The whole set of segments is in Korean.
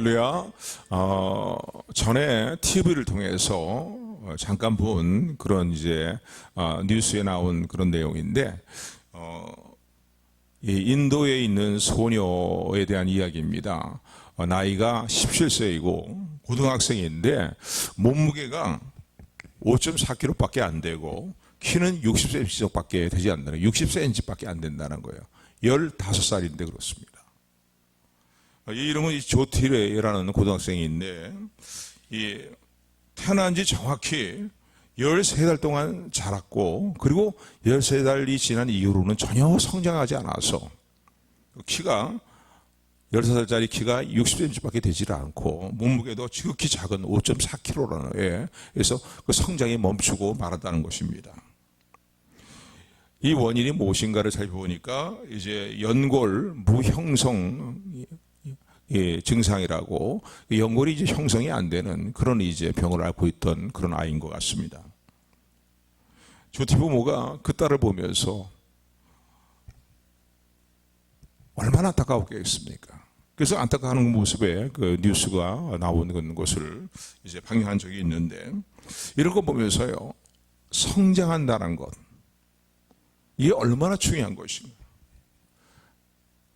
할렐루야. 전에 TV를 통해서 잠깐 본 그런 이제 뉴스에 나온 그런 내용인데, 이 인도에 있는 소녀에 대한 이야기입니다. 나이가 17세이고 고등학생인데 몸무게가 5.4kg밖에 안 되고 키는 60cm밖에 되지 않는다는, 60cm밖에 안 된다는 거예요. 15살인데 그렇습니다. 이 이름은 조티레라는 고등학생인데, 태어난 지 정확히 13달 동안 자랐고, 그리고 13달이 지난 이후로는 전혀 성장하지 않아서 키가 15살짜리 키가 60cm밖에 되질 않고 몸무게도 지극히 작은 5.4kg라는, 그래서 그 성장이 멈추고 말았다는 것입니다. 이 원인이 무엇인가를 살펴보니까 이제 연골 무형성 증상이라고, 연골이 이제 형성이 안 되는 그런 이제 병을 앓고 있던 그런 아이인 것 같습니다. 조티 부모가 그 딸을 보면서 얼마나 안타까웠겠습니까? 그래서 안타까워하는 모습에 그 뉴스가 나오는 것을 이제 방영한 적이 있는데, 이런 거 보면서요, 성장한다는 것, 이게 얼마나 중요한 것인가.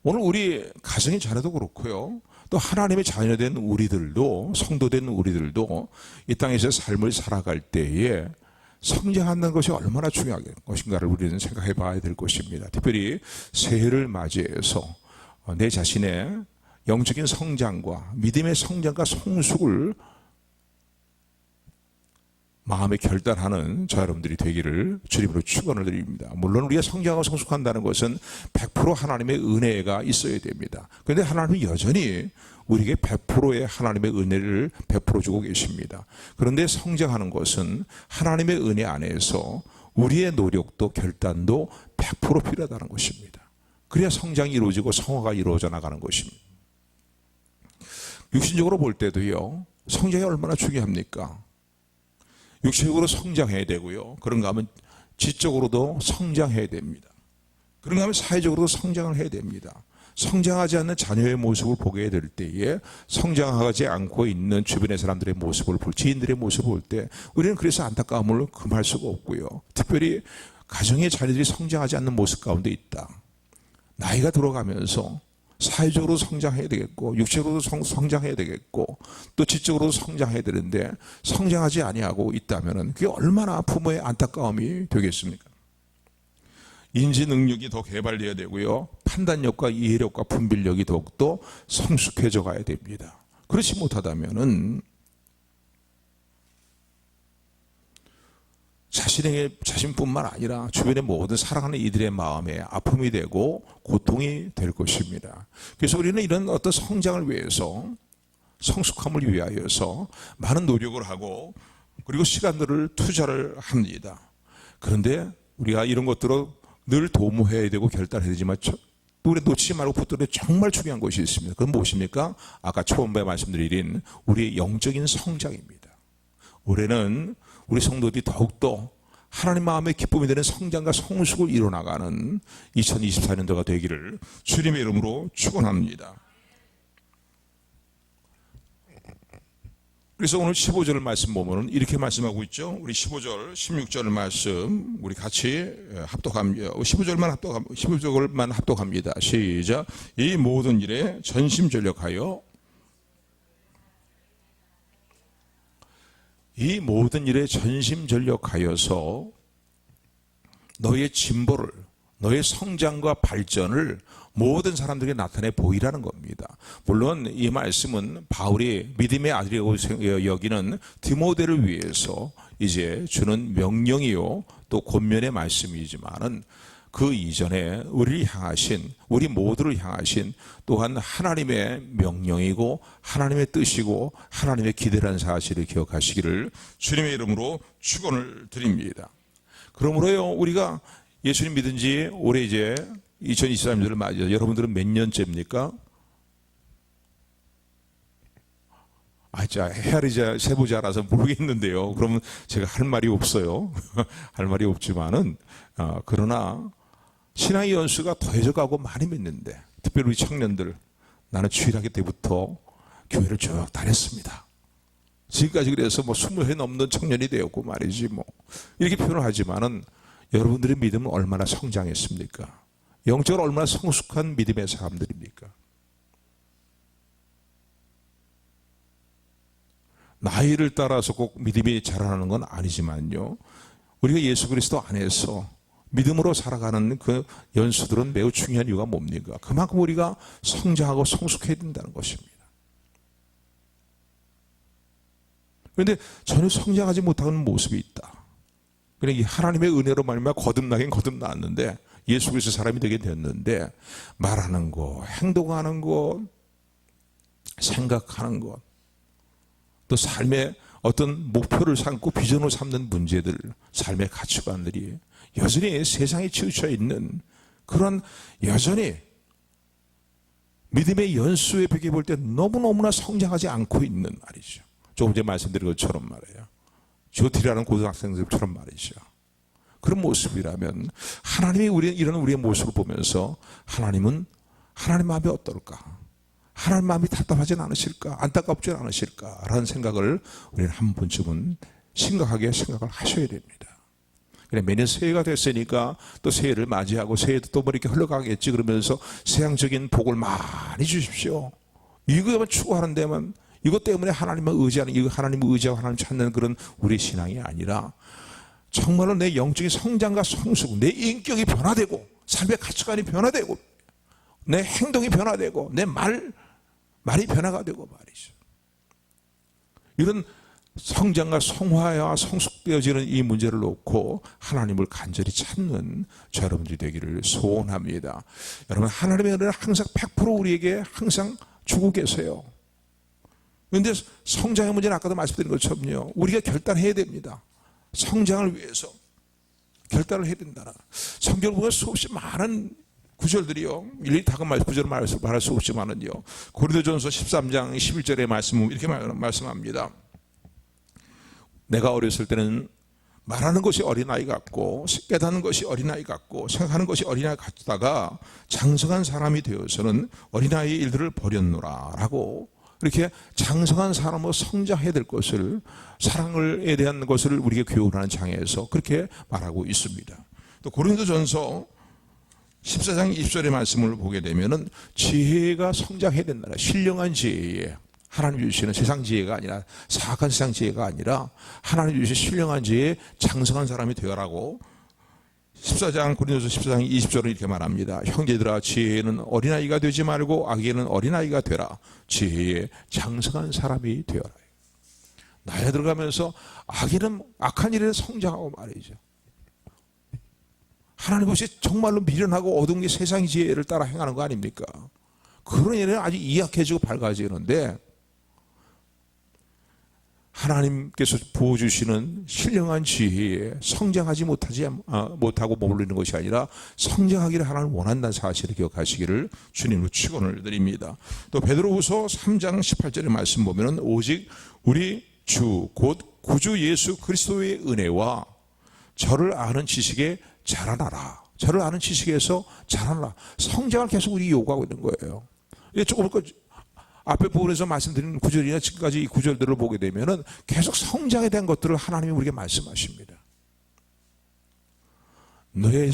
오늘 우리 가정의 자녀도 그렇고요, 또 하나님의 자녀된 우리들도, 성도된 우리들도 이 땅에서 삶을 살아갈 때에 성장한다는 것이 얼마나 중요한 것인가를 우리는 생각해 봐야 될 것입니다. 특별히 새해를 맞이해서 내 자신의 영적인 성장과 믿음의 성장과 성숙을 마음에 결단하는 저 여러분들이 되기를 주님으로 축원을 드립니다. 물론 우리가 성장하고 성숙한다는 것은 100% 하나님의 은혜가 있어야 됩니다. 그런데 하나님은 여전히 우리에게 100%의 하나님의 은혜를 베풀어 주고 계십니다. 그런데 성장하는 것은 하나님의 은혜 안에서 우리의 노력도 결단도 100% 필요하다는 것입니다. 그래야 성장이 이루어지고 성화가 이루어져 나가는 것입니다. 육신적으로 볼 때도요, 성장이 얼마나 중요합니까? 육체적으로 성장해야 되고요, 그런가 하면 지적으로도 성장해야 됩니다. 그런가 하면 사회적으로도 성장을 해야 됩니다. 성장하지 않는 자녀의 모습을 보게 될 때에 성장하지 않고 있는 주변의 사람들의 모습을 지인들의 모습을 볼 때 우리는 그래서 안타까움을 금할 수가 없고요, 특별히 가정의 자녀들이 성장하지 않는 모습 가운데 있다. 나이가 들어가면서 사회적으로 성장해야 되겠고, 육체적으로도 성장해야 되겠고, 또 지적으로도 성장해야 되는데 성장하지 아니하고 있다면 그게 얼마나 부모의 안타까움이 되겠습니까? 인지 능력이 더 개발되어야 되고요, 판단력과 이해력과 분별력이 더욱더 성숙해져 가야 됩니다. 그렇지 못하다면은 자신뿐만 아니라 주변의 모든 사랑하는 이들의 마음에 아픔이 되고 고통이 될 것입니다. 그래서 우리는 이런 어떤 성장을 위해서, 성숙함을 위하여서 많은 노력을 하고 그리고 시간들을 투자를 합니다. 그런데 우리가 이런 것들을 늘 도모해야 되고 결단해야 되지만 우리 놓치지 말고 붙들어야 정말 중요한 것이 있습니다. 그건 무엇입니까? 아까 처음에 말씀드린 우리의 영적인 성장입니다. 올해는 우리 성도들이 더욱더 하나님 마음의 기쁨이 되는 성장과 성숙을 이뤄나가는 2024년도가 되기를 주님의 이름으로 축원합니다. 그래서 오늘 15절 말씀 보면 이렇게 말씀하고 있죠. 우리 15절, 16절 말씀 우리 같이 합독합니다. 15절만 합독합니다. 시작. 이 모든 일에 전심전력하여, 이 모든 일에 전심전력하여서 너의 진보를, 너의 성장과 발전을 모든 사람들에게 나타내 보이라는 겁니다. 물론 이 말씀은 바울이 믿음의 아들이라고 여기는 디모데를 위해서 이제 주는 명령이요 또 권면의 말씀이지만은 그 이전에 우리를 향하신, 우리 모두를 향하신 또한 하나님의 명령이고 하나님의 뜻이고 하나님의 기대라는 사실을 기억하시기를 주님의 이름으로 축원을 드립니다. 그러므로요, 우리가 예수님 믿은 지 올해 이제 2023년을 맞이해서 여러분들은 몇 년째입니까? 자, 헤아리자, 세보지 않아서 모르겠는데요. 그러면 제가 할 말이 없어요. 할 말이 없지만은, 그러나, 신앙의 연수가 더해져 가고 많이 믿는데, 특별히 우리 청년들, 나는 주일학교 때부터 교회를 쭉 다녔습니다. 지금까지 그래서 뭐 20회 넘는 청년이 되었고 말이지 뭐 이렇게 표현을 하지만은 여러분들의 믿음은 얼마나 성장했습니까? 영적으로 얼마나 성숙한 믿음의 사람들입니까? 나이를 따라서 꼭 믿음이 자라나는 건 아니지만요. 우리가 예수 그리스도 안에서 믿음으로 살아가는 그 연수들은 매우 중요한 이유가 뭡니까? 그만큼 우리가 성장하고 성숙해야 된다는 것입니다. 그런데 전혀 성장하지 못하는 모습이 있다. 그러니까 하나님의 은혜로 말미암아 거듭나긴 거듭났는데 예수 그리스도 사람이 되게 됐는데 말하는 것, 행동하는 것, 생각하는 것, 또 삶의 어떤 목표를 삼고 비전으로 삼는 문제들, 삶의 가치관들이 여전히 세상에 치우쳐 있는 그런 여전히 믿음의 연수에 비교해 볼 때 너무너무나 성장하지 않고 있는 말이죠. 조금 전에 말씀드린 것처럼 말이에요. 조티라는 고등학생들처럼 말이죠. 그런 모습이라면 하나님이 이런 우리의 모습을 보면서 하나님 마음이 어떨까? 하나님 마음이 답답하진 않으실까? 안타깝진 않으실까? 라는 생각을 우리는 한 번쯤은 심각하게 생각을 하셔야 됩니다. 그래, 매년 새해가 됐으니까 또 새해를 맞이하고 새해도 또 뭐 이렇게 흘러가겠지 그러면서 세상적인 복을 많이 주십시오. 이거만 추구하는 데만 이것 때문에 하나님을 의지하는, 이거 하나님을 의지하고 하나님 찾는 그런 우리 신앙이 아니라 정말로 내 영적인 성장과 성숙, 내 인격이 변화되고 삶의 가치관이 변화되고 내 행동이 변화되고 내 말이 변화가 되고 말이죠. 이런 성장과 성화와 성숙되어지는 이 문제를 놓고 하나님을 간절히 찾는 저 여러분들이 되기를 소원합니다. 여러분, 하나님의 은혜는 항상 100% 우리에게 항상 주고 계세요. 그런데 성장의 문제는 아까도 말씀드린 것처럼요, 우리가 결단해야 됩니다. 성장을 위해서 결단을 해야 된다. 성경을 보면 수없이 많은 구절들이요, 일일이 다 구절을 말할 수 없지만은요, 고린도전서 13장 11절의 말씀은 이렇게 말씀합니다. 내가 어렸을 때는 말하는 것이 어린아이 같고 깨닫는 것이 어린아이 같고 생각하는 것이 어린아이 같다가 장성한 사람이 되어서는 어린아이의 일들을 버렸노라 라고, 이렇게 장성한 사람으로 성장해야 될 것을, 사랑에 대한 것을 우리에게 교훈하는 장에서 그렇게 말하고 있습니다. 또 고린도전서 14장 20절의 말씀을 보게 되면은 지혜가 성장해야 된다. 신령한 지혜에, 하나님 주시는 세상 지혜가 아니라, 사악한 세상 지혜가 아니라 하나님 주신 신령한 지혜에 장성한 사람이 되어라고 14장 고린도서 14장 20절은 이렇게 말합니다. 형제들아, 지혜에는 어린아이가 되지 말고 악에는 어린아이가 되라. 지혜에 장성한 사람이 되어라. 나이에 들어가면서 악에는, 악한 일에는 성장하고 말이죠. 하나님 없이 정말로 미련하고 어두운 게 세상의 지혜를 따라 행하는 거 아닙니까? 그런 일은 아주 이약해지고 밝아지는데, 하나님께서 부어주시는 신령한 지혜에 성장하지 못하고 머무르는 것이 아니라 성장하기를 하나님 원한다는 사실을 기억하시기를 주님으로 축원을 드립니다. 또 베드로후서 3장 18절의 말씀 보면은 오직 우리 주 곧 구주 예수 그리스도의 은혜와 저를 아는 지식에 자라나라. 저를 아는 지식에서 자라나라. 성장을 계속 우리 요구하고 있는 거예요. 조금 앞에 부분에서 말씀드린 구절이나 지금까지 이 구절들을 보게 되면은 계속 성장에 대한 것들을 하나님이 우리에게 말씀하십니다. 너의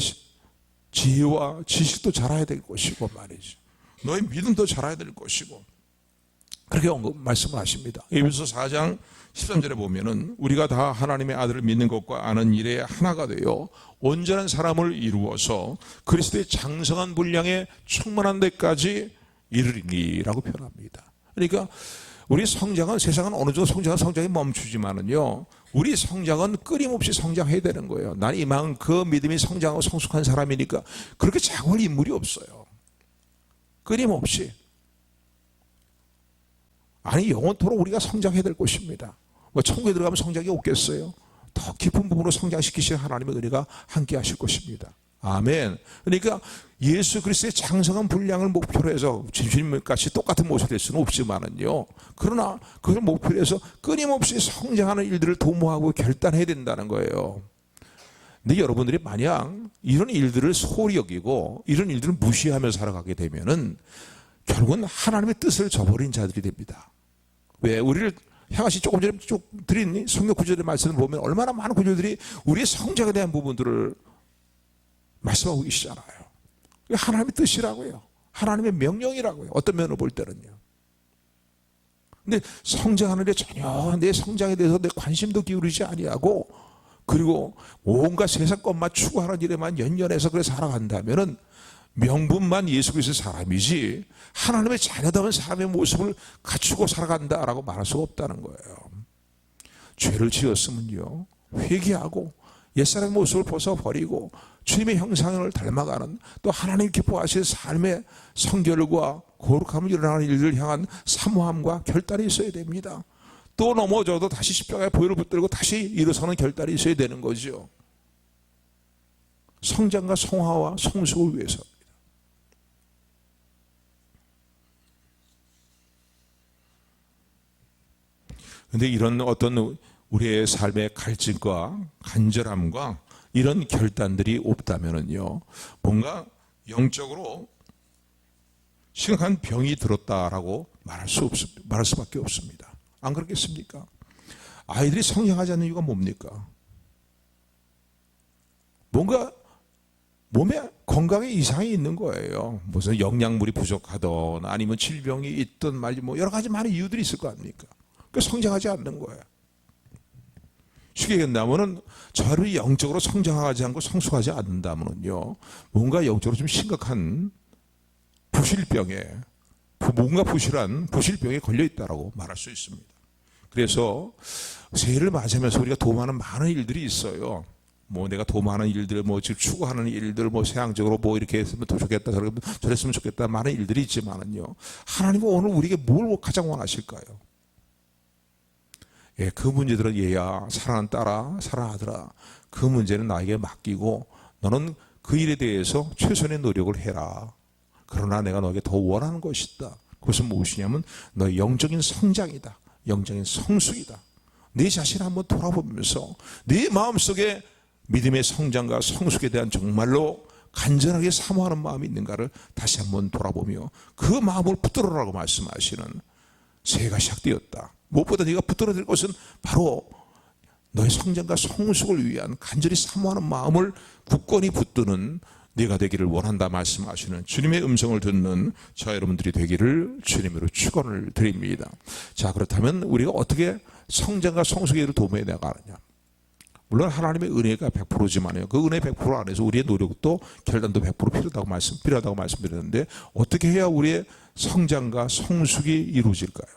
지혜와 지식도 자라야 될 것이고 말이죠. 너의 믿음도 자라야 될 것이고, 그렇게 말씀을 하십니다. 에베소 4장 13절에 보면은 우리가 다 하나님의 아들을 믿는 것과 아는 일에 하나가 되어 온전한 사람을 이루어서 그리스도의 장성한 분량에 충만한 데까지 이르리라고 표현합니다. 그러니까 우리 성장은, 세상은 어느 정도 성장이 멈추지만은요, 우리 성장은 끊임없이 성장해야 되는 거예요. 난 이만큼 믿음이 성장하고 성숙한 사람이니까 그렇게 작을 인물이 없어요. 끊임없이. 아니, 영원토록 우리가 성장해야 될 것입니다. 뭐 천국에 들어가면 성장이 없겠어요? 더 깊은 부분으로 성장시키시는 하나님의 은혜가 함께 하실 것입니다. 아멘. 그러니까 예수 그리스도의 장성한 분량을 목표로 해서 주님같이 똑같은 모습이 될 수는 없지만은요, 그러나 그걸 목표로 해서 끊임없이 성장하는 일들을 도모하고 결단해야 된다는 거예요. 근데 여러분들이 만약 이런 일들을 소홀히 여기고 이런 일들을 무시하며 살아가게 되면은 결국은 하나님의 뜻을 저버린 자들이 됩니다. 왜 우리를 향하시 조금 전에 쭉 드린 성경 구절의 말씀을 보면 얼마나 많은 구절들이 우리의 성장에 대한 부분들을 말씀하고 계시잖아요. 하나님의 뜻이라고요. 하나님의 명령이라고요. 어떤 면으로 볼 때는요. 근데 성장하는데 전혀 내 성장에 대해서 내 관심도 기울이지 아니하고, 그리고 온갖 세상 것만 추구하는 일에만 연연해서 그래 살아간다면은 명분만 예수 그리스도의 사람이지 하나님의 자녀다운 사람의 모습을 갖추고 살아간다라고 말할 수가 없다는 거예요. 죄를 지었으면요, 회개하고 옛사람의 모습을 벗어버리고 주님의 형상을 닮아가는, 또 하나님 기뻐하실 삶의 성결과 거룩함을 일어나는 일들을 향한 사모함과 결단이 있어야 됩니다. 또 넘어져도 다시 십자가에 보혈을 붙들고 다시 일어서는 결단이 있어야 되는 거죠. 성장과 성화와 성숙을 위해서. 그런데 이런 어떤 우리의 삶의 갈증과 간절함과 이런 결단들이 없다면은요, 뭔가 영적으로 심각한 병이 들었다라고 말할 수밖에 없습니다. 안 그렇겠습니까? 아이들이 성장하지 않는 이유가 뭡니까? 뭔가 몸에 건강에 이상이 있는 거예요. 무슨 영양물이 부족하던 아니면 질병이 있던 말이 뭐 여러 가지 많은 이유들이 있을 거 아닙니까? 그러니까 성장하지 않는 거예요. 쉽게 얘기한다면은 저를 영적으로 성장하지 않고 성숙하지 않는다면은요, 뭔가 영적으로 좀 심각한 부실병에, 뭔가 부실병에 걸려 있다라고 말할 수 있습니다. 그래서 새해를 맞으면서 우리가 도모하는 많은 일들이 있어요. 뭐 내가 도모하는 일들, 뭐 지금 추구하는 일들, 뭐 세상적으로 뭐 이렇게 했으면 더 좋겠다, 저랬으면 좋겠다, 많은 일들이 있지만은요, 하나님은 오늘 우리에게 뭘 가장 원하실까요? 예, 그 문제들은 얘야, 사랑하는 딸아, 사랑하는 아들아, 그 문제는 나에게 맡기고 너는 그 일에 대해서 최선의 노력을 해라. 그러나 내가 너에게 더 원하는 것이 있다. 그것은 무엇이냐면 너의 영적인 성장이다. 영적인 성숙이다. 네 자신을 한번 돌아보면서 네 마음속에 믿음의 성장과 성숙에 대한 정말로 간절하게 사모하는 마음이 있는가를 다시 한번 돌아보며 그 마음을 붙들어라고 말씀하시는 새해가 시작되었다. 무엇보다 네가 붙들어야 될 것은 바로 너의 성장과 성숙을 위한 간절히 사모하는 마음을 굳건히 붙드는 네가 되기를 원한다 말씀하시는 주님의 음성을 듣는 저 여러분들이 되기를 주님으로 축원을 드립니다. 자, 그렇다면 우리가 어떻게 성장과 성숙에 도움해 나가느냐? 물론 하나님의 은혜가 100%지만요. 그 은혜 100% 안에서 우리의 노력도 결단도 100% 필요하다고 말씀드렸는데, 어떻게 해야 우리의 성장과 성숙이 이루어질까요?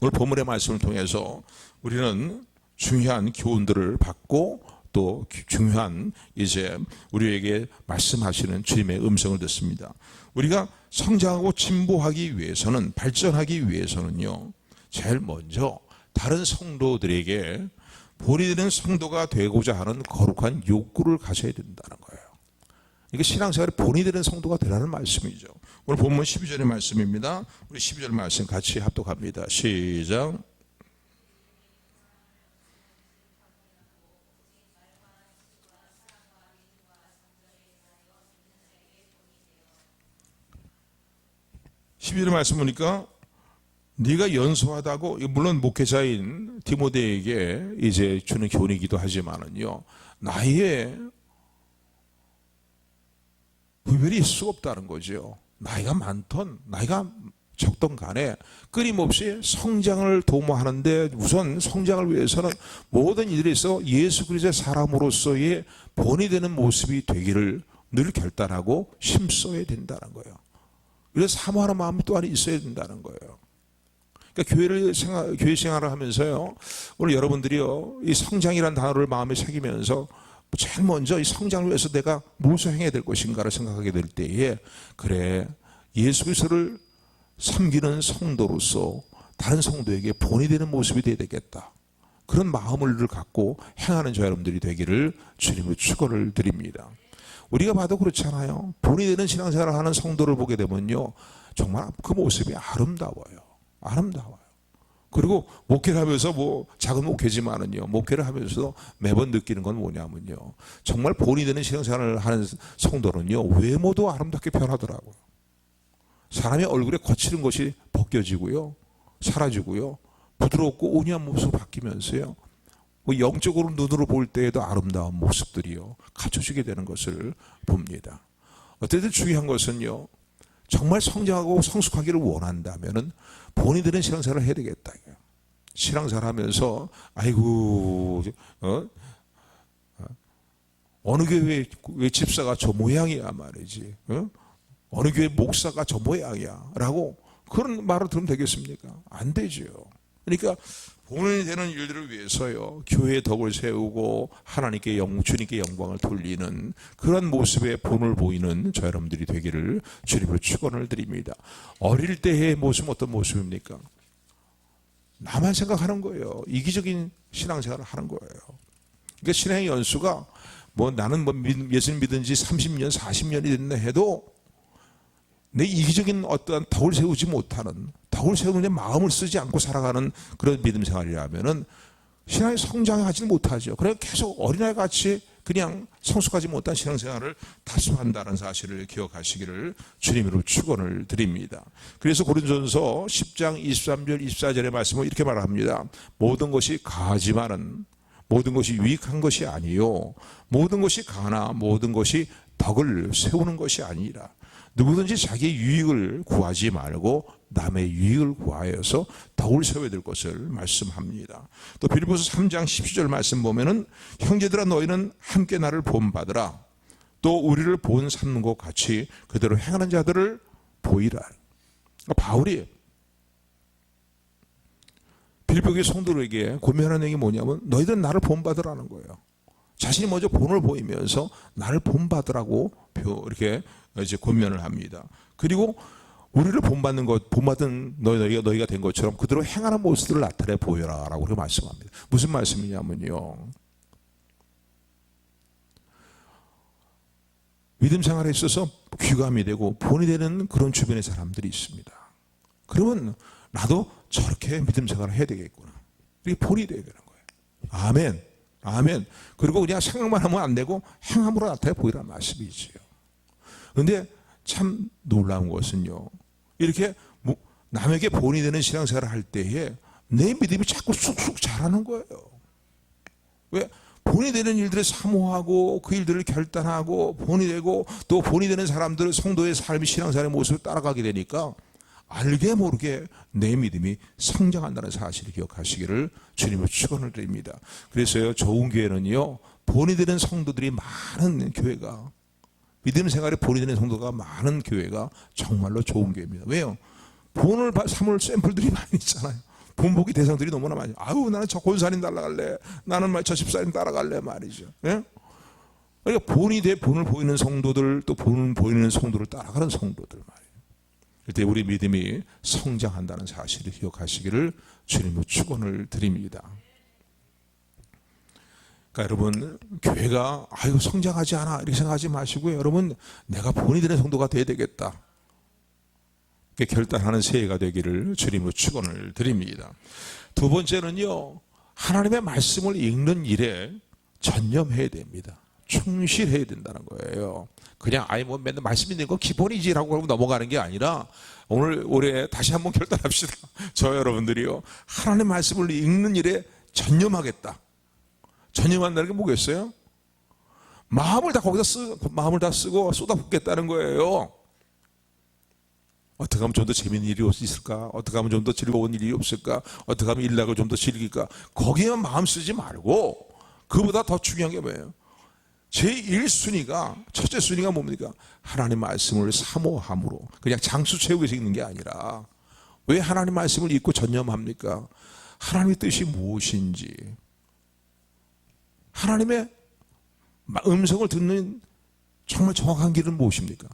오늘 본문의 말씀을 통해서 우리는 중요한 교훈들을 받고 또 중요한 이제 우리에게 말씀하시는 주님의 음성을 듣습니다. 우리가 성장하고 진보하기 위해서는, 발전하기 위해서는요, 제일 먼저 다른 성도들에게 본이 되는 성도가 되고자 하는 거룩한 욕구를 가져야 된다는 거예요. 이게 신앙생활에 본이 되는 성도가 되라는 말씀이죠. 오늘 본문 12절의 말씀입니다. 우리 12절 말씀 같이 합독합니다. 시작. (12절의) 말씀 보니까 네가 연소하다고, 물론 목회자인 디모데에게 이제 주는 교훈이기도 하지만은요, 나이에 구별이 있을 수 없다는 거죠. 나이가 많던 나이가 적던 간에 끊임없이 성장을 도모하는데, 우선 성장을 위해서는 모든 일에 있어 예수 그리스도의 사람으로서의 본이 되는 모습이 되기를 늘 결단하고 힘써야 된다는 거예요. 그래서 사모하는 마음이 또한 있어야 된다는 거예요. 그러니까 교회 생활을 하면서요, 오늘 여러분들이요, 이 성장이라는 단어를 마음에 새기면서 제일 먼저 이 성장을 위해서 내가 무엇을 행해야 될 것인가를 생각하게 될 때에, 그래, 예수 그리스도를 섬기는 성도로서 다른 성도에게 본이 되는 모습이 되어야 되겠다, 그런 마음을 갖고 행하는 저 여러분들이 되기를 주님의 축원을 드립니다. 우리가 봐도 그렇잖아요. 본이 되는 신앙생활을 하는 성도를 보게 되면요, 정말 그 모습이 아름다워요. 그리고 목회를 하면서, 뭐 작은 목회지만은요, 목회를 하면서 매번 느끼는 건 뭐냐면요, 정말 본이 되는 신앙생활을 하는 성도는요, 외모도 아름답게 변하더라고요. 사람의 얼굴에 거칠은 것이 벗겨지고요, 사라지고요. 부드럽고 온유한 모습으로 바뀌면서요. 영적으로 눈으로 볼 때에도 아름다운 모습들이요. 갖춰지게 되는 것을 봅니다. 어쨌든 중요한 것은요. 정말 성장하고 성숙하기를 원한다면은 본인들은 신앙생활을 해야 되겠다. 신앙생활 하면서 아이고 어느 교회 집사가 저 모양이야 말이지. 어느 교회 목사가 저 모양이야 라고 그런 말을 들으면 되겠습니까? 안 되죠. 그러니까 본인이 되는 일들을 위해서요. 교회의 덕을 세우고 하나님께 주님께 영광을 돌리는 그런 모습의 본을 보이는 저 여러분들이 되기를 주님으로 축원을 드립니다. 어릴 때의 모습은 어떤 모습입니까? 나만 생각하는 거예요. 이기적인 신앙생활을 하는 거예요. 그러니까 신앙의 연수가 나는 예수님 믿은 지 30년, 40년이 됐나 해도 내 이기적인 어떠한 덕을 세우지 못하는, 덕을 세우는 마음을 쓰지 않고 살아가는 그런 믿음 생활이라면은 신앙이 성장하지 못하죠. 그래서 계속 어린아이 같이 그냥 성숙하지 못한 신앙생활을 다수한다는 사실을 기억하시기를 주님으로 축원을 드립니다. 그래서 고린도전서 10장 23절 24절의 말씀을 이렇게 말합니다. 모든 것이 가하지만은 모든 것이 유익한 것이 아니요 모든 것이 가하나 모든 것이 덕을 세우는 것이 아니라 누구든지 자기의 유익을 구하지 말고 남의 유익을 구하여서 덕을 세워야 될 것을 말씀합니다. 또 빌립보서 3장 17절 말씀 보면은 형제들아 너희는 함께 나를 본받으라. 또 우리를 본 삼는 것 같이 그대로 행하는 자들을 보이라. 바울이 빌립보 성도들에게 고면하는 얘기 뭐냐면 너희들은 나를 본받으라는 거예요. 자신이 먼저 본을 보이면서 나를 본받으라고 이렇게 이제 권면을 합니다. 그리고 우리를 본받은 너희가 된 것처럼 그대로 행하는 모습들을 나타내 보여라라고 그렇게 말씀합니다. 무슨 말씀이냐면요. 믿음 생활에 있어서 귀감이 되고 본이 되는 그런 주변의 사람들이 있습니다. 그러면 나도 저렇게 믿음 생활을 해야 되겠구나. 이게 본이 되야 되는 거예요. 아멘. 아멘. 그리고 그냥 생각만 하면 안 되고 행함으로 나타내 보이라는 말씀이지요. 그런데 참 놀라운 것은요. 이렇게 남에게 본이 되는 신앙생활을 할 때에 내 믿음이 자꾸 쑥쑥 자라는 거예요. 왜? 본이 되는 일들을 사모하고 그 일들을 결단하고 본이 되고 또 본이 되는 사람들 성도의 삶이 신앙생활의 모습을 따라가게 되니까 알게 모르게 내 믿음이 성장한다는 사실을 기억하시기를 주님을 축원을 드립니다. 그래서요 좋은 교회는요 본이 되는 성도들이 많은 교회가 믿음 생활에 본이 되는 성도가 많은 교회가 정말로 좋은 교회입니다. 왜요? 본을 삼을 샘플들이 많이 있잖아요. 본보기 대상들이 너무나 많아요. 아유 나는 저 권사님 따라갈래. 나는 저 집사님 따라갈래 말이죠. 예? 그러니까 본을 보이는 성도들 또 본 보이는 성도를 따라가는 성도들 말이에요. 그때 우리 믿음이 성장한다는 사실을 기억하시기를 주님으로 축원을 드립니다. 그러니까 여러분 교회가 아유 성장하지 않아 이렇게 생각하지 마시고요. 여러분 내가 본이 되는 성도가 돼야 되겠다. 결단하는 새해가 되기를 주님으로 축원을 드립니다. 두 번째는요. 하나님의 말씀을 읽는 일에 전념해야 됩니다. 충실해야 된다는 거예요. 그냥 맨날 말씀 있는 거 기본이지라고 하고 넘어가는 게 아니라 올해 다시 한번 결단합시다. 저 여러분들이요. 하나님의 말씀을 읽는 일에 전념하겠다. 전념한다는 게 뭐겠어요? 마음을 다 쓰고 쏟아붓겠다는 거예요. 어떻게 하면 좀 더 재미있는 일이 있을까? 어떻게 하면 좀 더 즐거운 일이 없을까? 어떻게 하면 일락을 좀 더 즐길까? 거기에만 마음 쓰지 말고 그보다 더 중요한 게 뭐예요? 제1순위가 첫째 순위가 뭡니까? 하나님 말씀을 사모함으로 그냥 장수 채우기 위해서 읽는 게 아니라 왜 하나님 말씀을 읽고 전념합니까? 하나님의 뜻이 무엇인지 하나님의 음성을 듣는 정말 정확한 길은 무엇입니까?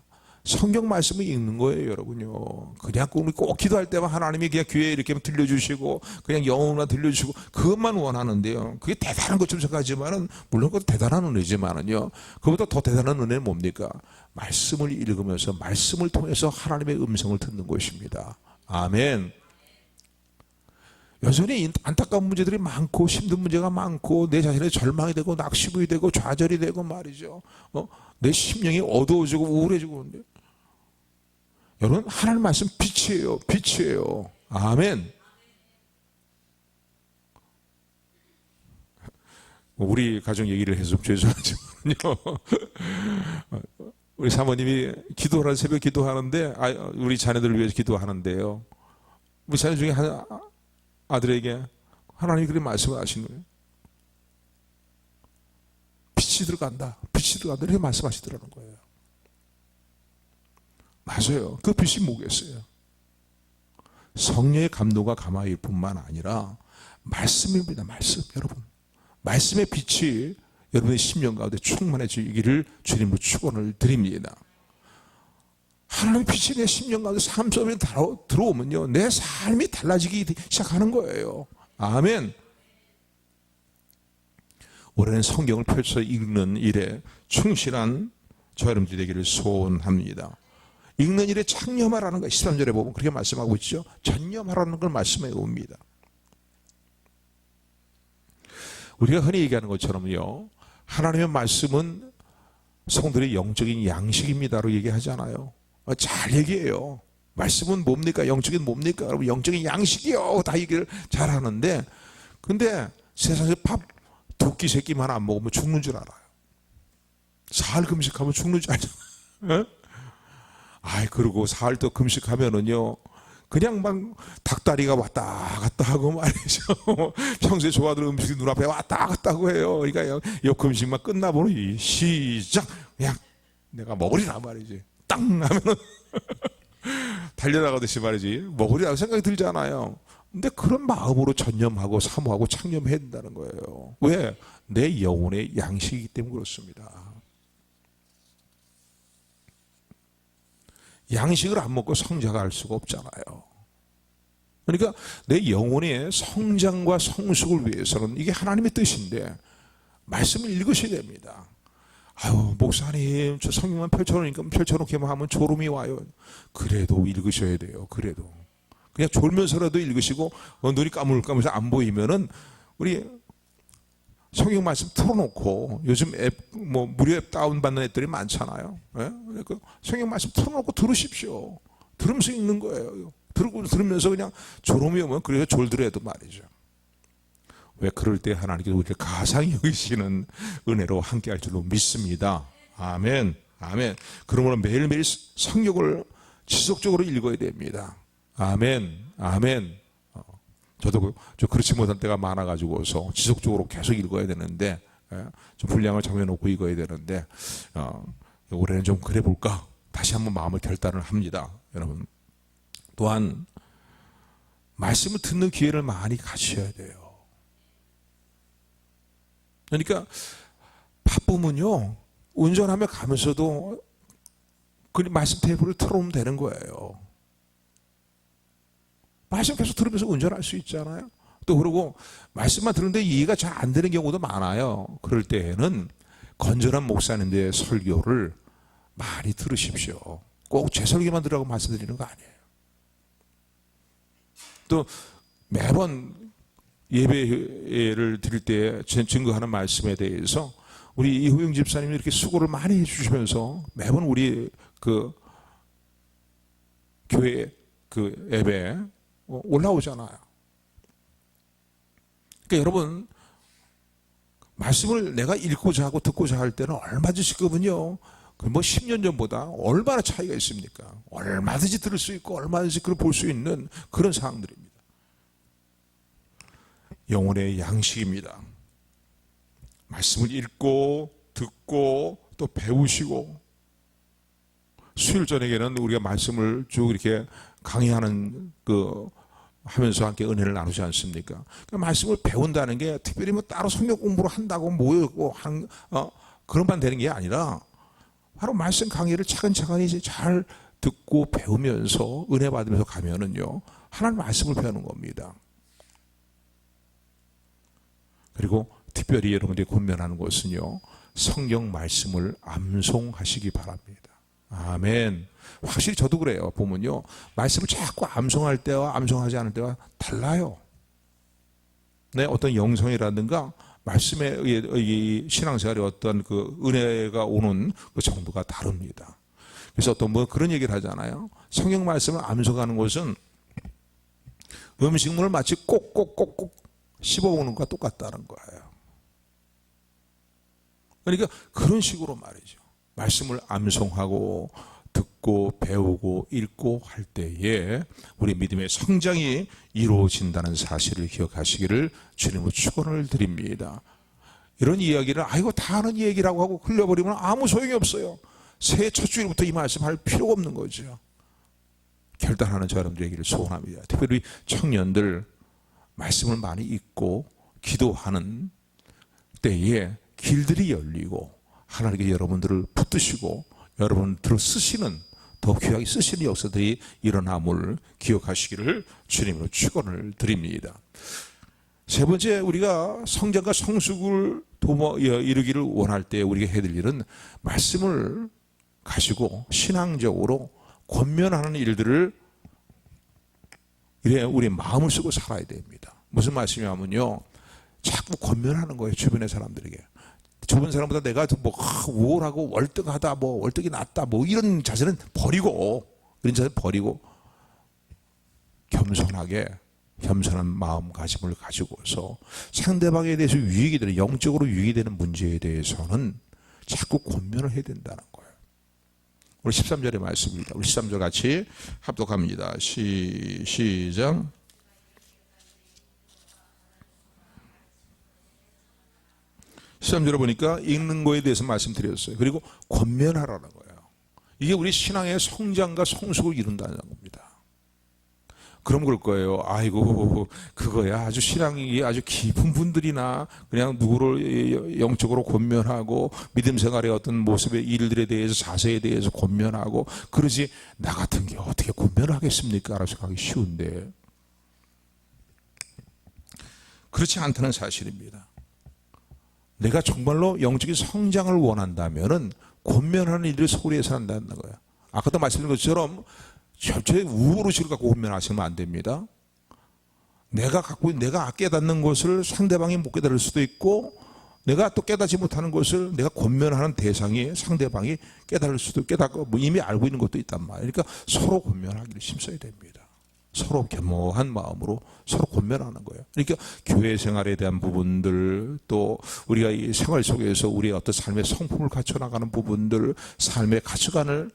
성경 말씀을 읽는 거예요, 여러분요. 그냥 꼭 기도할 때만 하나님이 그냥 귀에 이렇게 들려주시고, 그냥 영혼만 들려주시고, 그것만 원하는데요. 그게 대단한 것처럼 생각하지만은, 물론 그것도 대단한 은혜지만은요. 그보다 더 대단한 은혜는 뭡니까? 말씀을 읽으면서, 말씀을 통해서 하나님의 음성을 듣는 것입니다. 아멘. 여전히 안타까운 문제들이 많고 힘든 문제가 많고 내 자신의 절망이 되고 낙심이 되고 좌절이 되고 말이죠. 내 심령이 어두워지고 우울해지고 그런데 여러분 하나님 말씀 빛이에요. 빛이에요. 아멘. 우리 가정 얘기를 해서 좀 죄송하지만요. 우리 사모님이 기도하는 새벽 기도하는데 우리 자녀들을 위해서 기도하는데요. 우리 자녀 중에 한 아들에게 하나님이 그렇게 말씀을 하시는 거예요. 빛이 들어간다. 빛이 들어간다. 이렇게 말씀하시더라는 거예요. 맞아요. 그 빛이 뭐겠어요? 성령의 감동과 감화일 뿐만 아니라 말씀입니다. 말씀. 여러분. 말씀의 빛이 여러분의 심령 가운데 충만해지기를 주님으로 축원을 드립니다. 하나님의 빛이 내 심령 가운데 삶 속에 들어오면요, 내 삶이 달라지기 시작하는 거예요. 아멘. 올해는 성경을 펼쳐 읽는 일에 충실한 저 여러분들이 되기를 소원합니다. 읽는 일에 창념하라는 거 13절에 보면 그렇게 말씀하고 있죠. 전념하라는 걸 말씀해 옵니다. 우리가 흔히 얘기하는 것처럼요, 하나님의 말씀은 성들의 영적인 양식입니다로 얘기하잖아요. 잘 얘기해요. 말씀은 뭡니까? 영적인 뭡니까? 여러분, 영적인 양식이요. 다 얘기를 잘 하는데, 근데 세상에서 밥 두 끼 세 끼만 안 먹으면 죽는 줄 알아요. 사흘 금식하면 죽는 줄 알잖아요. 그리고 사흘 또 금식하면은요, 그냥 막 닭다리가 왔다 갔다 하고 말이죠. 평소에 좋아하던 음식이 눈앞에 왔다 갔다 하고 해요. 그러니까 요 금식만 끝나보니 시작, 그냥 내가 먹으리라 말이지. 땅 하면은 달려나가듯이 말이지 먹으리라고 생각이 들잖아요. 근데 그런 마음으로 전념하고 사모하고 창념해야 된다는 거예요. 왜? 내 영혼의 양식이기 때문에 그렇습니다. 양식을 안 먹고 성장할 수가 없잖아요. 그러니까 내 영혼의 성장과 성숙을 위해서는 이게 하나님의 뜻인데 말씀을 읽으셔야 됩니다. 목사님, 저 성경만 펼쳐놓기만 하면 졸음이 와요. 그래도 읽으셔야 돼요. 그래도 그냥 졸면서라도 읽으시고 눈이 까물까물해서 안 보이면은 우리 성경 말씀 틀어놓고, 요즘 무료 앱 다운받는 애들이 많잖아요. 그러니까 성경 말씀 틀어놓고 들으십시오. 들으면서 읽는 거예요. 들으면서 그냥 졸음이 오면 그래서 졸더라도 말이죠. 왜? 그럴 때 하나님께서 우리를 가상히 여기시는 은혜로 함께 할 줄로 믿습니다. 아멘. 아멘. 그러므로 매일매일 성경을 지속적으로 읽어야 됩니다. 아멘. 아멘. 저도 그렇지 못한 때가 많아가지고서 지속적으로 계속 읽어야 되는데, 좀 분량을 정해놓고 읽어야 되는데, 올해는 좀 그래 볼까? 다시 한번 마음을 결단을 합니다. 여러분. 또한, 말씀을 듣는 기회를 많이 가지셔야 돼요. 그러니까, 바쁘면요, 운전하며 가면서도 그 말씀 테이프를 틀어놓으면 되는 거예요. 말씀 계속 들으면서 운전할 수 있잖아요. 또 그러고 말씀만 들었는데 이해가 잘 안 되는 경우도 많아요. 그럴 때에는 건전한 목사님들의 설교를 많이 들으십시오. 꼭 제 설교만 들으라고 말씀드리는 거 아니에요. 또 매번 예배를 드릴 때 증거하는 말씀에 대해서 우리 이호영 집사님이 이렇게 수고를 많이 해주시면서 매번 우리 그 교회 그 앱에 올라오잖아요. 그러니까 여러분, 말씀을 내가 읽고자 하고 듣고자 할 때는 얼마든지 그분요, 10년 전보다 얼마나 차이가 있습니까? 얼마든지 들을 수 있고 얼마든지 그걸 볼 수 있는 그런 상황들입니다. 영혼의 양식입니다. 말씀을 읽고 듣고 또 배우시고, 수요일 저녁에는 우리가 말씀을 쭉 이렇게 강의하는 하면서 함께 은혜를 나누지 않습니까? 그러니까 말씀을 배운다는 게 특별히 따로 성경 공부를 한다고 모이고 그런 반 되는 게 아니라 바로 말씀 강의를 차근차근히 이제 잘 듣고 배우면서 은혜 받으면서 가면은요, 하나님 말씀을 배우는 겁니다. 그리고 특별히 여러분들이 권면하는 것은요, 성경 말씀을 암송하시기 바랍니다. 아멘. 확실히 저도 그래요. 보면요, 말씀을 자꾸 암송할 때와 암송하지 않을 때와 달라요. 네, 어떤 영성이라든가 말씀에 의해 신앙생활의 어떤 그 은혜가 오는 그 정도가 다릅니다. 그래서 어떤 그런 얘기를 하잖아요. 성경 말씀을 암송하는 것은 음식물을 마치 꼭꼭꼭꼭 씹어먹는 것과 똑같다는 거예요. 그러니까 그런 식으로 말이죠. 말씀을 암송하고 듣고 배우고 읽고 할 때에 우리 믿음의 성장이 이루어진다는 사실을 기억하시기를 주님으로 축원을 드립니다. 이런 이야기를 아이고 다 아는 얘기라고 하고 흘려버리면 아무 소용이 없어요. 새해 첫 주일부터 이 말씀 할 필요가 없는 거죠. 결단하는 저 여러분들에게를 소원합니다. 특별히 청년들 말씀을 많이 읽고 기도하는 때에 길들이 열리고 하나님께 여러분들을 붙드시고 여러분들을 쓰시는 더 귀하게 쓰시는 역사들이 일어남을 기억하시기를 주님으로 축원을 드립니다. 세 번째, 우리가 성장과 성숙을 이루기를 원할 때 우리가 해야 될 일은 말씀을 가지고 신앙적으로 권면하는 일들을 우리 마음을 쓰고 살아야 됩니다. 무슨 말씀이냐면요, 자꾸 권면하는 거예요. 주변의 사람들에게. 주변 사람보다 내가 뭐 우월하고 월등하다, 뭐 월등히 낫다, 뭐 이런 자세는 버리고, 이런 자세 버리고 겸손한 마음가짐을 가지고서 상대방에 대해서 유익이 되는, 영적으로 유익이 되는 문제에 대해서는 자꾸 권면을 해야 된다는 거예요. 우리 13절의 말씀입니다. 우리 13절 같이 합독합니다. 시작. 시험절에 보니까 읽는 거에 대해서 말씀드렸어요. 그리고 권면하라는 거예요. 이게 우리 신앙의 성장과 성숙을 이룬다는 겁니다. 그럼 그럴 거예요. 아이고 그거야 아주 신앙이 아주 깊은 분들이나 그냥 누구를 영적으로 권면하고 믿음 생활의 어떤 모습의 일들에 대해서 자세에 대해서 권면하고 그러지 나 같은 게 어떻게 권면을 하겠습니까? 라고 생각하기 쉬운데 그렇지 않다는 사실입니다. 내가 정말로 영적인 성장을 원한다면은 권면하는 일을 소홀히해서 한다는 거예요. 아까도 말씀드린 것처럼 절대 우월의식을 갖고 권면하시면 안 됩니다. 내가 깨닫는 것을 상대방이 못 깨달을 수도 있고 내가 또 깨닫지 못하는 것을 내가 권면하는 대상이 상대방이 깨달을 수도 깨닫고 뭐 이미 알고 있는 것도 있단 말이에요. 그러니까 서로 권면하기를 힘써야 됩니다. 서로 겸허한 마음으로 서로 권면하는 거예요. 그러니까 교회 생활에 대한 부분들 또 우리가 이 생활 속에서 우리의 어떤 삶의 성품을 갖춰나가는 부분들 삶의 가치관을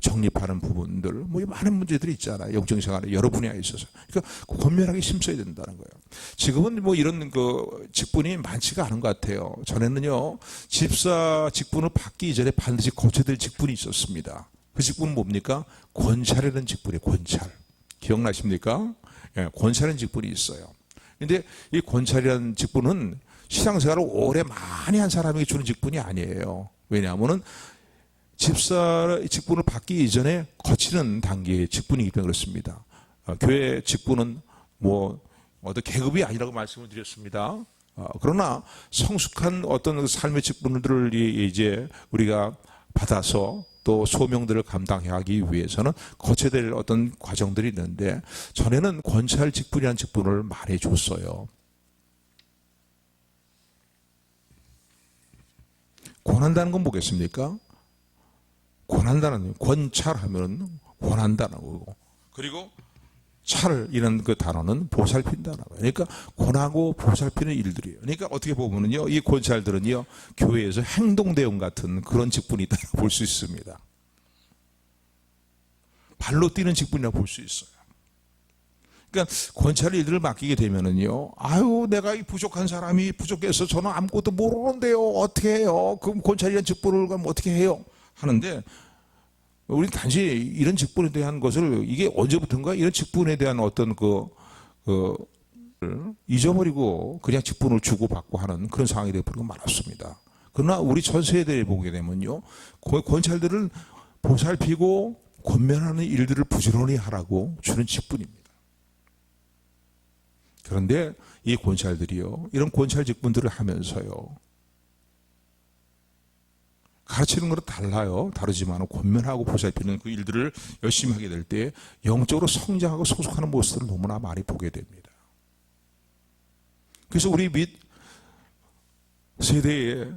정립하는 부분들 뭐 많은 문제들이 있잖아요. 영적 생활에 여러 분야에 있어서 그러니까 권면하기 힘써야 된다는 거예요. 지금은 뭐 이런 그 직분이 많지가 않은 것 같아요. 전에는요 집사 직분을 받기 이전에 반드시 거쳐야 될 직분이 있었습니다. 그 직분은 뭡니까? 권찰이라는 직분이에요. 권찰. 기억나십니까? 예, 권찰이라는 직분이 있어요. 근데 이 권찰이라는 직분은 신앙생활을 오래 많이 한 사람에게 주는 직분이 아니에요. 왜냐하면은 집사 직분을 받기 이전에 거치는 단계의 직분이기 때문에 그렇습니다. 교회 직분은 뭐 어떤 계급이 아니라고 말씀을 드렸습니다. 그러나 성숙한 어떤 삶의 직분들을 이제 우리가 받아서 또 소명들을 감당하기 위해서는 거쳐야 될 어떤 과정들이 있는데 전에는 권찰 직분이라는 직분을 많이 줬어요. 권한다는 건 뭐겠습니까? 권한다는 권찰하면 권한다는 거고 그리고 찰이라는 그 단어는 보살핀다는 거예요. 그러니까 권하고 보살피는 일들이에요. 그러니까 어떻게 보면요, 이 권찰들은요 교회에서 행동대원 같은 그런 직분이 있다고 볼 수 있습니다. 발로 뛰는 직분이라고 볼 수 있어요. 그러니까 권찰 일들을 맡기게 되면은요, 아유 내가 이 부족한 사람이 부족해서 저는 아무것도 모르는데요, 어떻게 해요? 그럼 권찰이라는 직분을 그럼 어떻게 해요? 하는데. 우리 단지 이런 직분에 대한 것을 이게 언제부턴가 이런 직분에 대한 어떤 잊어버리고 그냥 직분을 주고받고 하는 그런 상황이 되어버리고 많았습니다. 그러나 우리 전 세대에 보게 되면요, 권찰들은 보살피고 권면하는 일들을 부지런히 하라고 주는 직분입니다. 그런데 이 권찰들이요, 이런 권찰 직분들을 하면서요, 가르치는 거는 달라요. 다르지만 권면하고 보살피는 그 일들을 열심히 하게 될 때 영적으로 성장하고 소속하는 모습들을 너무나 많이 보게 됩니다. 그래서 우리 밑 세대의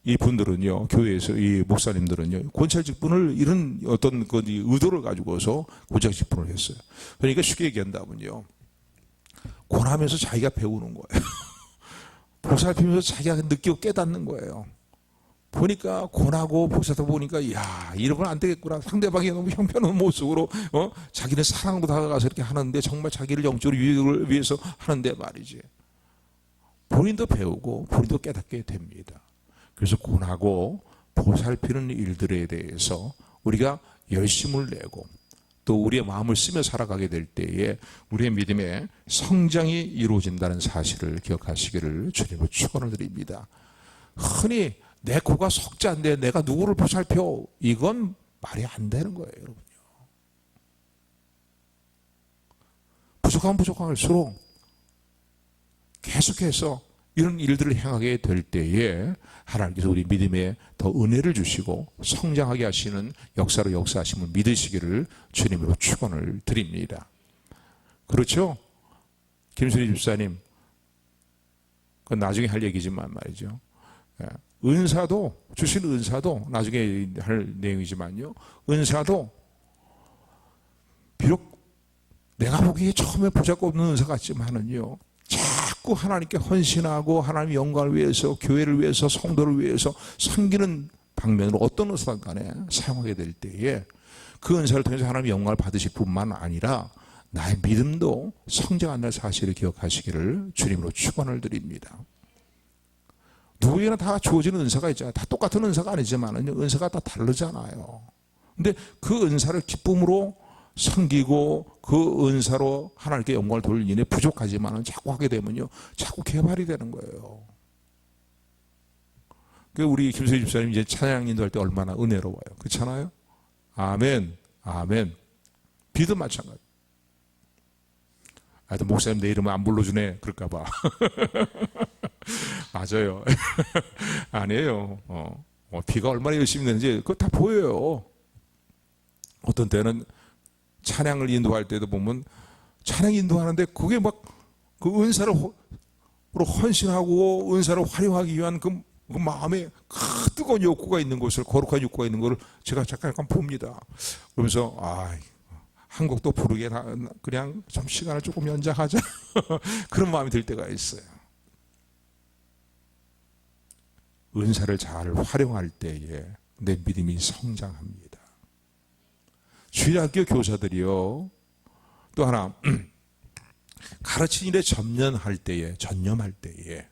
이 분들은요, 교회에서 이 목사님들은요, 권찰 직분을 이런 어떤 그 의도를 가지고서 권찰 직분을 했어요. 그러니까 쉽게 얘기한다면요, 권하면서 자기가 배우는 거예요. 보살피면서 자기가 느끼고 깨닫는 거예요. 보니까 고나고 보살다 보니까 야, 이러면 안 되겠구나. 상대방이 너무 형편없는 모습으로 자기는 사랑으로 다가가서 이렇게 하는데 정말 자기를 영적으로 유익을 위해서 하는데 말이지. 본인도 배우고 본인도 깨닫게 됩니다. 그래서 고나고 보살피는 일들에 대해서 우리가 열심을 내고 또 우리의 마음을 쓰며 살아가게 될 때에 우리의 믿음의 성장이 이루어진다는 사실을 기억하시기를 주님으로 축원을 드립니다. 흔히 내 코가 석자인데 내가 누구를 보살펴, 이건 말이 안 되는 거예요, 여러분요. 부족하면 부족할수록 계속해서 이런 일들을 행하게 될 때에 하나님께서 우리 믿음에 더 은혜를 주시고 성장하게 하시는 역사로 역사하심을 믿으시기를 주님으로 축원을 드립니다. 그렇죠? 김순희 집사님, 그건 나중에 할 얘기지만 말이죠. 은사도, 주신 은사도 나중에 할 내용이지만요. 은사도 비록 내가 보기에 처음에 보잘것없는 은사 같지만은요. 자꾸 하나님께 헌신하고 하나님의 영광을 위해서, 교회를 위해서, 성도를 위해서 섬기는 방면으로 어떤 은사든 간에 사용하게 될 때에 그 은사를 통해서 하나님의 영광을 받으실 뿐만 아니라 나의 믿음도 성장한다는 사실을 기억하시기를 주님으로 축원을 드립니다. 누구에게나 다 주어지는 은사가 있잖아요. 다 똑같은 은사가 아니지만 은사가 다 다르잖아요. 근데 그 은사를 기쁨으로 섬기고 그 은사로 하나님께 영광을 돌리니 부족하지만 자꾸 하게 되면요, 자꾸 개발이 되는 거예요. 우리 김수희 집사님 이제 찬양 인도할 때 얼마나 은혜로워요. 그렇잖아요? 아멘, 아멘. 비도 마찬가지. 하여튼 목사님 내 이름은 안 불러주네 그럴까봐. 맞아요. 아니에요. 비가 얼마나 열심히 되는지 그거 다 보여요. 어떤 때는 찬양을 인도할 때도 보면 찬양 인도하는데 그게 막 그 은사를 헌신하고 은사를 활용하기 위한 그 마음에 뜨거운 욕구가 있는 것을, 거룩한 욕구가 있는 것을 제가 약간 봅니다. 그러면서 한 곡도 부르게 그냥 좀 시간을 조금 연장하자. 그런 마음이 들 때가 있어요. 은사를 잘 활용할 때에 내 믿음이 성장합니다. 주일학교 교사들이요, 또 하나 가르치는 일에 전념할 때에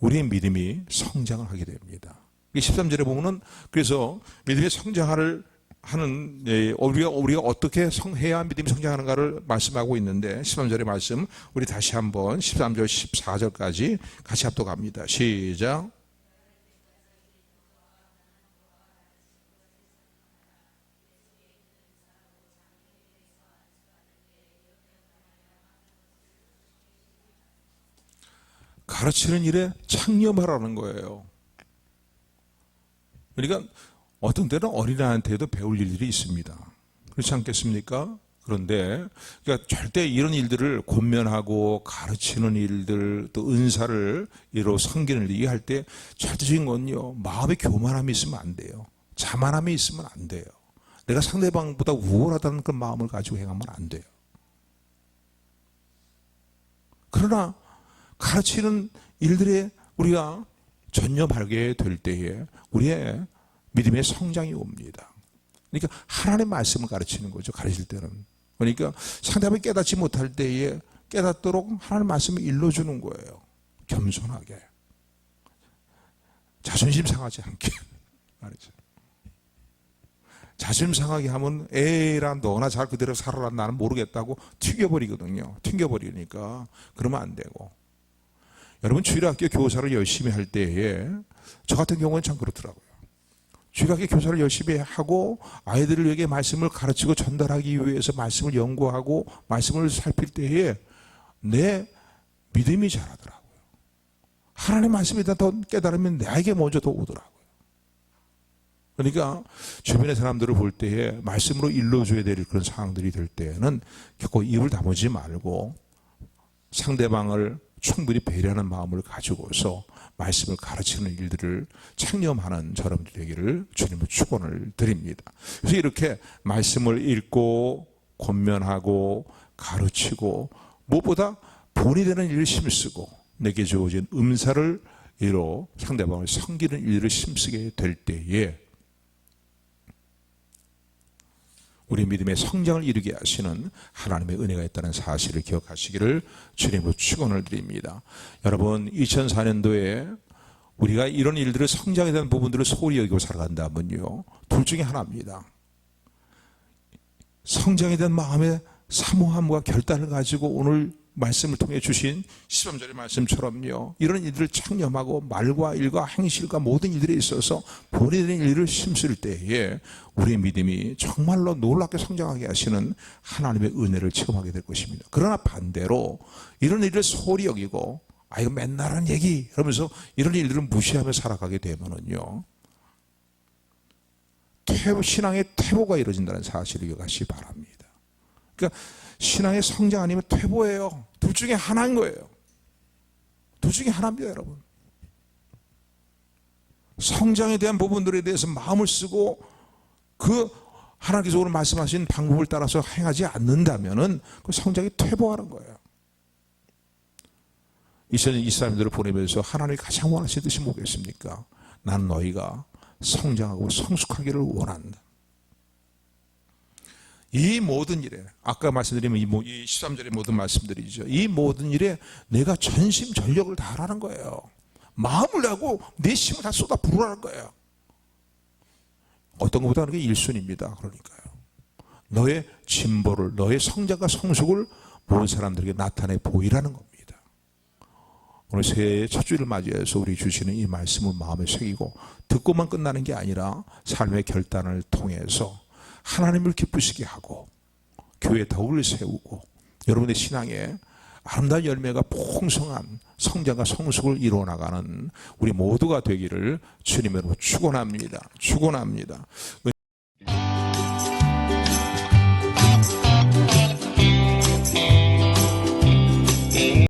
우리의 믿음이 성장을 하게 됩니다. 13절에 보면은 그래서 믿음의 성장을 하는, 우리가 어떻게 해야 믿음이 성장하는가를 말씀하고 있는데 13절의 말씀 우리 다시 한번 13절 14절까지 같이 합독합니다. 시작. 가르치는 일에 창념하라는 거예요. 그러니까 어떤 때는 어린아이한테도 배울 일들이 있습니다. 그렇지 않겠습니까? 그런데 그러니까 절대 이런 일들을 권면하고 가르치는 일들, 또 은사를 이로 섬기는 일 할 때 절대적인 건요, 마음의 교만함이 있으면 안 돼요. 자만함이 있으면 안 돼요. 내가 상대방보다 우월하다는 그 마음을 가지고 행하면 안 돼요. 그러나 가르치는 일들에 우리가 전념하게 될 때에 우리의 믿음의 성장이 옵니다. 그러니까 하나님의 말씀을 가르치는 거죠. 가르칠 때는. 그러니까 상대방이 깨닫지 못할 때에 깨닫도록 하나님의 말씀을 일러주는 거예요. 겸손하게. 자존심 상하지 않게 말이죠. 자존심 상하게 하면 에라 너나 잘 그대로 살아라 나는 모르겠다고 튀겨버리거든요. 튕겨버리니까 그러면 안 되고. 여러분 주일학교 교사를 열심히 할 때에 저 같은 경우는 참 그렇더라고요. 주일학교 교사를 열심히 하고 아이들에게 말씀을 가르치고 전달하기 위해서 말씀을 연구하고 말씀을 살필 때에 내 믿음이 자라더라고요. 하나님의 말씀에 대한 더 깨달으면 나에게 먼저 더 오더라고요. 그러니까 주변의 사람들을 볼 때에 말씀으로 일러줘야 될 그런 상황들이 될 때에는 결코 입을 다물지 말고 상대방을 충분히 배려하는 마음을 가지고서 말씀을 가르치는 일들을 창념하는 저러분들 되기를 주님의 축원을 드립니다. 그래서 이렇게 말씀을 읽고 권면하고 가르치고 무엇보다 본이 되는 일을 힘쓰고 내게 주어진 은사를 이로 상대방을 섬기는 일을 힘쓰게 될 때에 우리 믿음의 성장을 이루게 하시는 하나님의 은혜가 있다는 사실을 기억하시기를 주님으로 축원을 드립니다. 여러분 2004년도에 우리가 이런 일들을 성장에 대한 부분들을 소홀히 여기고 살아간다면요, 둘 중에 하나입니다. 성장에 대한 마음의 사모함과 결단을 가지고 오늘 말씀을 통해 주신 13절의 말씀처럼요, 이런 일들을 창념하고 말과 일과 행실과 모든 일들에 있어서 본이 되는 일을 힘쓸 때에 우리의 믿음이 정말로 놀랍게 성장하게 하시는 하나님의 은혜를 체험하게 될 것입니다. 그러나 반대로 이런 일을 소홀히 여기고 이거 맨날 하는 얘기 그러면서 이런 일들을 무시하며 살아가게 되면은요, 신앙의 퇴보가 이루어진다는 사실을 기억하시기 바랍니다. 그러니까 신앙의 성장 아니면 퇴보예요. 둘 중에 하나인 거예요. 둘 중에 하나입니다, 여러분. 성장에 대한 부분들에 대해서 마음을 쓰고 그 하나님께서 오늘 말씀하신 방법을 따라서 행하지 않는다면은 그 성장이 퇴보하는 거예요. 2023년도를 보내면서 하나님이 가장 원하시는 뜻이 뭐겠습니까? 나는 너희가 성장하고 성숙하기를 원한다. 이 모든 일에, 아까 말씀드린 이 13절의 모든 말씀들이죠. 이 모든 일에 내가 전심전력을 다하라는 거예요. 마음을 내고 내 힘을 다 쏟아 부으라는 거예요. 어떤 것보다 그게 1순위입니다. 그러니까요. 너의 진보를, 너의 성장과 성숙을 모든 사람들에게 나타내 보이라는 겁니다. 오늘 새해 첫 주일을 맞이해서 우리 주시는 이 말씀을 마음에 새기고 듣고만 끝나는 게 아니라 삶의 결단을 통해서 하나님을 기쁘시게 하고 교회 덕을 세우고 여러분의 신앙에 아름다운 열매가 풍성한 성장과 성숙을 이루어나가는 우리 모두가 되기를 주님으로 축원합니다. 축원합니다.